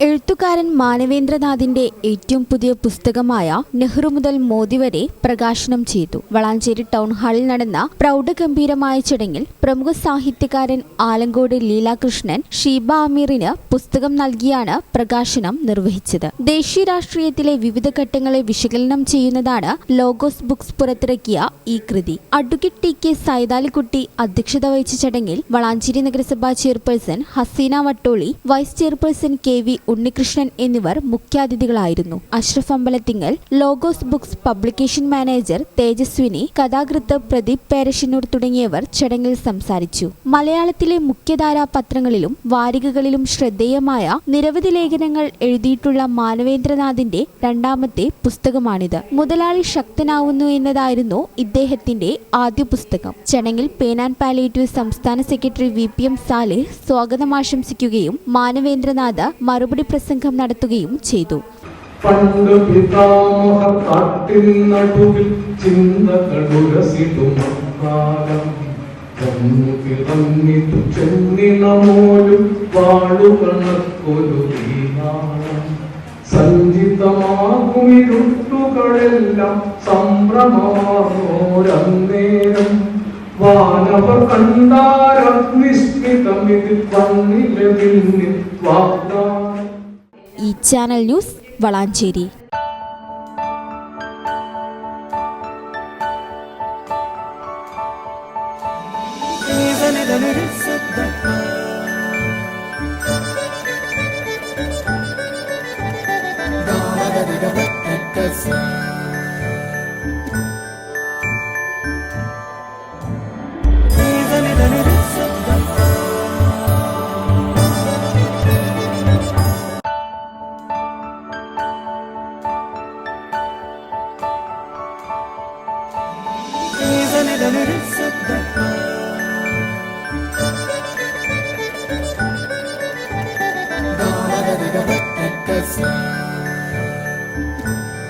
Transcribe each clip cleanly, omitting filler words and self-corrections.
എഴുത്തുകാരൻ മാനവേന്ദ്രനാഥിന്റെ ഏറ്റവും പുതിയ പുസ്തകമായ നെഹ്റു മുതൽ മോദി വരെ പ്രകാശനം ചെയ്തു. വളാഞ്ചേരി ടൗൺ ഹാളിൽ നടന്ന പ്രൗഢഗംഭീരമായ ചടങ്ങിൽ പ്രമുഖ സാഹിത്യകാരൻ ആലങ്കോട് ലീലാകൃഷ്ണൻ ഷീബ അമീറിന് പുസ്തകം നൽകിയാണ് പ്രകാശനം നിർവഹിച്ചത്. ദേശീയ രാഷ്ട്രീയത്തിലെ വിവിധ ഘട്ടങ്ങളെ വിശകലനം ചെയ്യുന്നതാണ് ലോഗോസ് ബുക്സ് പുറത്തിറക്കിയ ഈ കൃതി. അഡ്വക്കേറ്റ് ടി കെ സൈതാലിക്കുട്ടി അധ്യക്ഷത വഹിച്ച ചടങ്ങിൽ വളാഞ്ചേരി നഗരസഭാ chairperson Haseena Vattoli, vice chairperson K V Unnikrishnan എന്നിവർ മുഖ്യാതിഥികളായിരുന്നു. Ashraf Ambalathingal, Logos Books publication manager Thejaswini, കഥാകൃത്ത് പ്രദീപ് പേരശ്ശന്നൂർ തുടങ്ങിയവർ ചടങ്ങിൽ സംസാരിച്ചു. മലയാളത്തിലെ മുഖ്യധാരാ പത്രങ്ങളിലും വാരികകളിലും ശ്രദ്ധേയമായ നിരവധി ലേഖനങ്ങൾ എഴുതിയിട്ടുള്ള മാനവേന്ദ്രനാഥിന്റെ രണ്ടാമത്തെ പുസ്തകമാണിത്. മുതലാളി ശക്തനാവുന്നു എന്നതായിരുന്നു ഇദ്ദേഹത്തിന്റെ ആദ്യ പുസ്തകം. ചടങ്ങിൽ പേൻ ആൻഡ് പാലിയേറ്റീവ് സംസ്ഥാന സെക്രട്ടറി VPM സാലിഹ് സ്വാഗതം ആശംസിക്കുകയും മാനവേന്ദ്രനാഥ് മറുപടി പ്രസംഗം നടത്തുകയും ചെയ്തു. പണ്ട് പിതാമഹ കാട്ടിൽ നടുവിൽ ചിന്തകളുരസിടുമക്കാലം കിറങ്ങിട്ടു ചെന്നിനമോലും വാളുകണക്കൊരു വീണാളം സഞ്ചിതമാകുമിരുട്ടുകളെല്ലാം സംഭ്രമമാർന്നോരന്നേരം വാനവർ കണ്ടാരഗ്നിസ്മിതമിതിൽ വന്നിലെ പിന്നിൽ വാഗ്ദാനം. ഈ channel news Valanchery.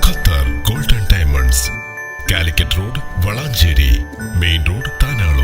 Qatar golden diamonds, Calicut road, Valanchery main road, Tanalur.